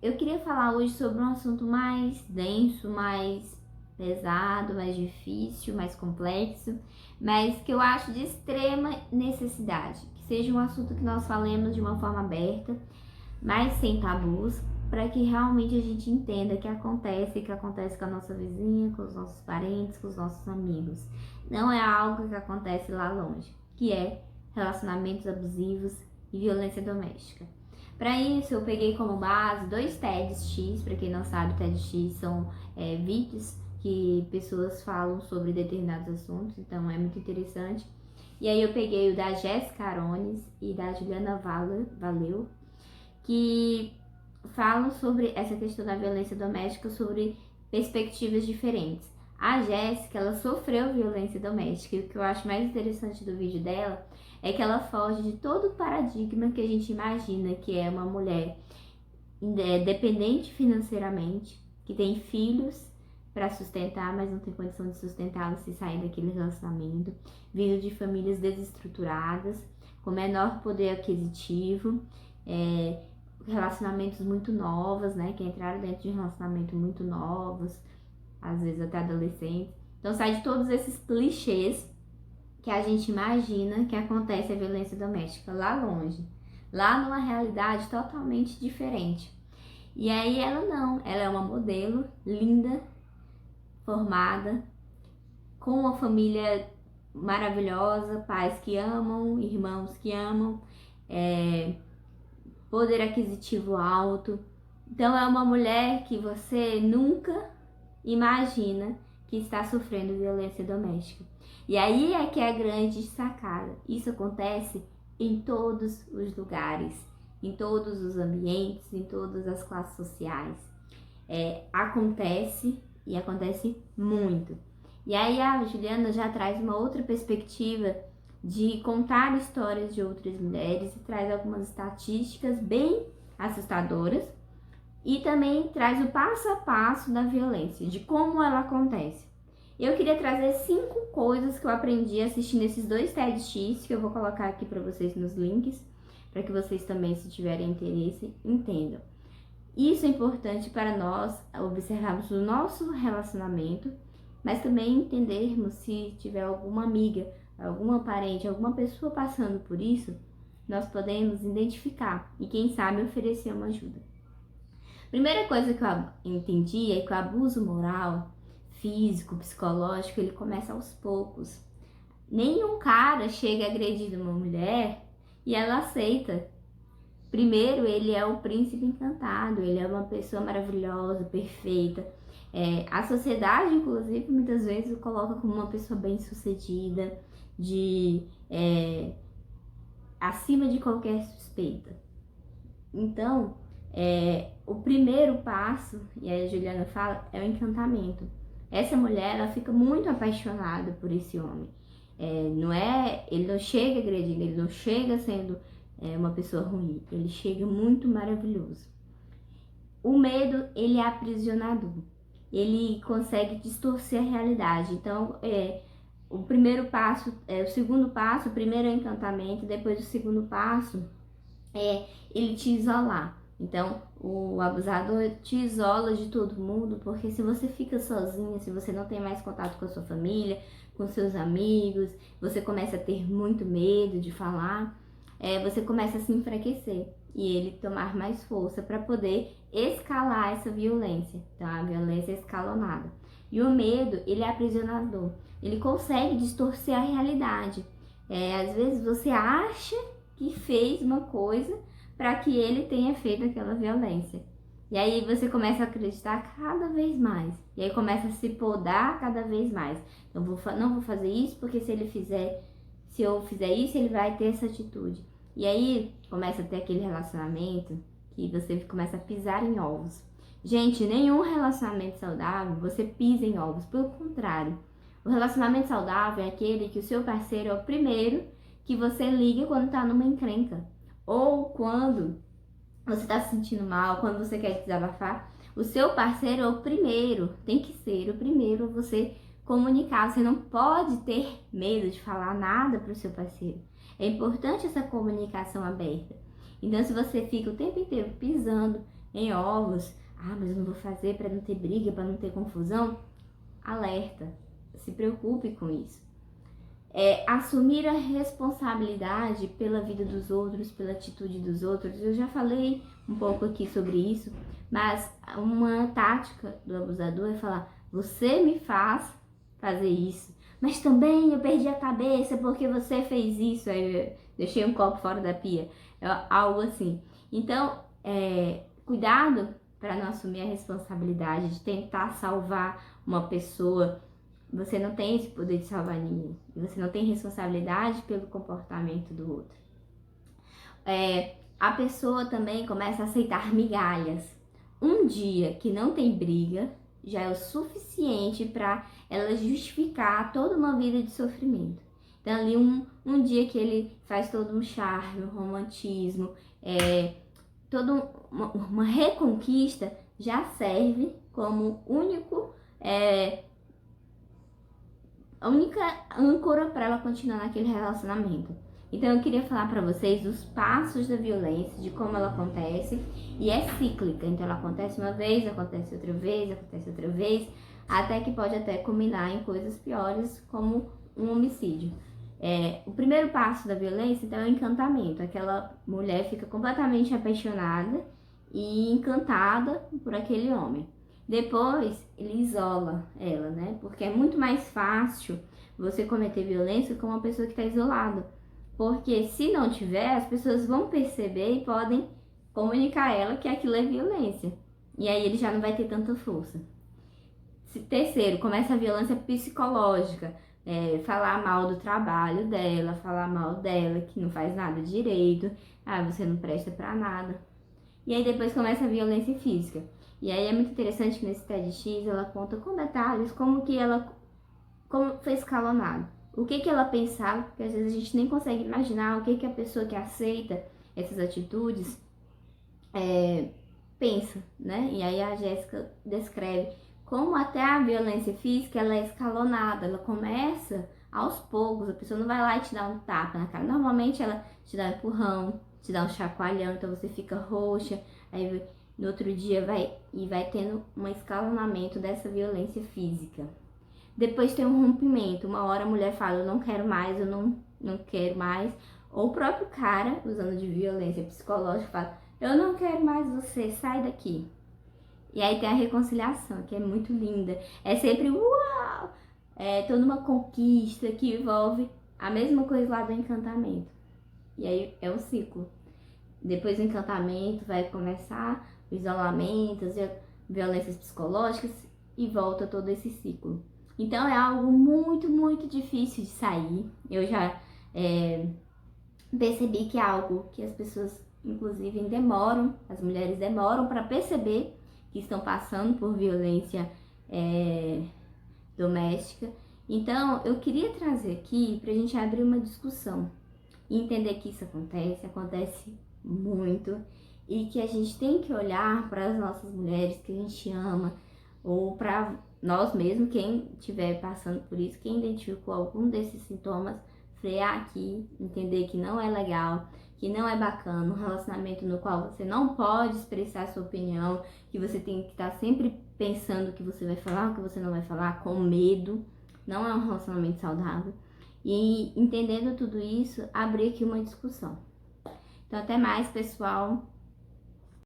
eu queria falar hoje sobre um assunto mais denso, mais pesado, mais difícil, mais complexo, mas que eu acho de extrema necessidade, que seja um assunto que nós falemos de uma forma aberta, mas sem tabus, para que realmente a gente entenda que acontece com a nossa vizinha, com os nossos parentes, com os nossos amigos. Não é algo que acontece lá longe, que é relacionamentos abusivos e violência doméstica. Para isso, eu peguei como base 2 TEDx. Para quem não sabe, TEDx são vídeos que pessoas falam sobre determinados assuntos, então é muito interessante. E aí eu peguei o da Jéssica Arones e da Juliana Valeu, que falam sobre essa questão da violência doméstica, sobre perspectivas diferentes. A Jéssica, ela sofreu violência doméstica, e o que eu acho mais interessante do vídeo dela é que ela foge de todo o paradigma que a gente imagina que é uma mulher dependente financeiramente, que tem filhos para sustentar, mas não tem condição de sustentá-los se sair daquele relacionamento, vindo de famílias desestruturadas, com menor poder aquisitivo, relacionamentos muito novos, né, que entraram dentro de um relacionamento muito novos, às vezes até adolescentes. Então sai de todos esses clichês que a gente imagina que acontece a violência doméstica lá longe, lá numa realidade totalmente diferente. E aí ela não, ela é uma modelo linda, formada, com uma família maravilhosa, pais que amam, irmãos que amam, poder aquisitivo alto. Então é uma mulher que você nunca imagina que está sofrendo violência doméstica. E aí é que é a grande sacada. Isso acontece em todos os lugares, em todos os ambientes, em todas as classes sociais. Acontece e acontece muito. E aí a Juliana já traz uma outra perspectiva de contar histórias de outras mulheres e traz algumas estatísticas bem assustadoras e também traz o passo a passo da violência, de como ela acontece. Eu queria trazer 5 coisas que eu aprendi assistindo esses 2 TEDx, que eu vou colocar aqui para vocês nos links, para que vocês também, se tiverem interesse, entendam. Isso é importante para nós observarmos o nosso relacionamento, mas também entendermos se tiver alguma amiga, alguma parente, alguma pessoa passando por isso, nós podemos identificar e quem sabe oferecer uma ajuda. Primeira coisa que eu entendi é que o abuso moral, físico, psicológico, ele começa aos poucos. Nenhum cara chega agredindo uma mulher e ela aceita. Primeiro, ele é o príncipe encantado, ele é uma pessoa maravilhosa, perfeita. A sociedade, inclusive, muitas vezes o coloca como uma pessoa bem-sucedida, acima de qualquer suspeita. Então, o primeiro passo, e a Juliana fala, é o encantamento. Essa mulher, ela fica muito apaixonada por esse homem. Ele não chega agredindo, ele não chega sendo uma pessoa ruim, ele chega muito maravilhoso. O medo, ele é aprisionador, ele consegue distorcer a realidade. Então, o primeiro passo, o segundo passo, o primeiro é o encantamento, depois o segundo passo é ele te isolar. Então, o abusador te isola de todo mundo, porque se você fica sozinha, se você não tem mais contato com a sua família, com seus amigos, você começa a ter muito medo de falar, você começa a se enfraquecer e ele tomar mais força para poder escalar essa violência. Então, a violência é escalonada. E o medo, ele é aprisionador. Ele consegue distorcer a realidade. Às vezes você acha que fez uma coisa para que ele tenha feito aquela violência. E aí você começa a acreditar cada vez mais. E aí começa a se podar cada vez mais. Eu não vou fazer isso porque se eu fizer isso, ele vai ter essa atitude. E aí começa a ter aquele relacionamento que você começa a pisar em ovos. Gente, nenhum relacionamento saudável você pisa em ovos. Pelo contrário, o relacionamento saudável é aquele que o seu parceiro é o primeiro que você liga quando tá numa encrenca. Ou quando você tá se sentindo mal, quando você quer desabafar. O seu parceiro é o primeiro, tem que ser o primeiro a você comunicar. Você não pode ter medo de falar nada pro seu parceiro. É importante essa comunicação aberta. Então, se você fica o tempo inteiro pisando em ovos. Ah, mas eu não vou fazer para não ter briga, para não ter confusão. Alerta, se preocupe com isso. Assumir a responsabilidade pela vida dos outros, pela atitude dos outros. Eu já falei um pouco aqui sobre isso, mas uma tática do abusador é falar: você me faz fazer isso, mas também eu perdi a cabeça porque você fez isso, aí eu deixei um copo fora da pia, algo assim. Então, cuidado para não assumir a responsabilidade de tentar salvar uma pessoa. Você não tem esse poder de salvar ninguém. E você não tem responsabilidade pelo comportamento do outro. A pessoa também começa a aceitar migalhas. Um dia que não tem briga já é o suficiente para ela justificar toda uma vida de sofrimento. Então, ali um dia que ele faz todo um charme, um romantismo, toda uma reconquista, já serve como a única âncora para ela continuar naquele relacionamento. Então eu queria falar para vocês os passos da violência, de como ela acontece, e é cíclica. Então ela acontece uma vez, acontece outra vez, até que pode até culminar em coisas piores, como um homicídio. O primeiro passo da violência, então, é o encantamento. Aquela mulher fica completamente apaixonada e encantada por aquele homem. Depois, ele isola ela, né? Porque é muito mais fácil você cometer violência com uma pessoa que está isolada. Porque se não tiver, as pessoas vão perceber e podem comunicar a ela que aquilo é violência. E aí ele já não vai ter tanta força. Terceiro, começa a violência psicológica. Falar mal do trabalho dela, falar mal dela, que não faz nada direito. Ah, você não presta pra nada. E aí depois começa a violência física. E aí é muito interessante que nesse TEDx ela conta com detalhes como foi escalonado. O que ela pensava, porque às vezes a gente nem consegue imaginar o que a pessoa que aceita essas atitudes pensa, né? E aí a Jéssica descreve como até a violência física ela é escalonada, ela começa aos poucos, a pessoa não vai lá e te dá um tapa na cara. Normalmente ela te dá um empurrão, te dá um chacoalhão, então você fica roxa, aí no outro dia vai tendo um escalonamento dessa violência física. Depois tem um rompimento, uma hora a mulher fala: eu não quero mais, eu não quero mais. Ou o próprio cara, usando de violência psicológica, fala: eu não quero mais você, sai daqui. E aí tem a reconciliação, que é muito linda. É sempre uau! É toda uma conquista que envolve a mesma coisa lá do encantamento. E aí é um ciclo. Depois do encantamento vai começar o isolamento, as violências psicológicas e volta todo esse ciclo. Então é algo muito, muito difícil de sair. Eu já percebi que é algo que as pessoas, inclusive, demoram, as mulheres demoram para perceber que estão passando por violência doméstica. Então eu queria trazer aqui para a gente abrir uma discussão e entender que isso acontece muito, e que a gente tem que olhar para as nossas mulheres que a gente ama, ou para nós mesmos, quem estiver passando por isso, quem identificou algum desses sintomas, frear aqui, entender que não é legal, que não é bacana, um relacionamento no qual você não pode expressar sua opinião, que você tem que estar sempre pensando o que você vai falar, o que você não vai falar, com medo. Não é um relacionamento saudável. E entendendo tudo isso, abrir aqui uma discussão. Então, até mais, pessoal.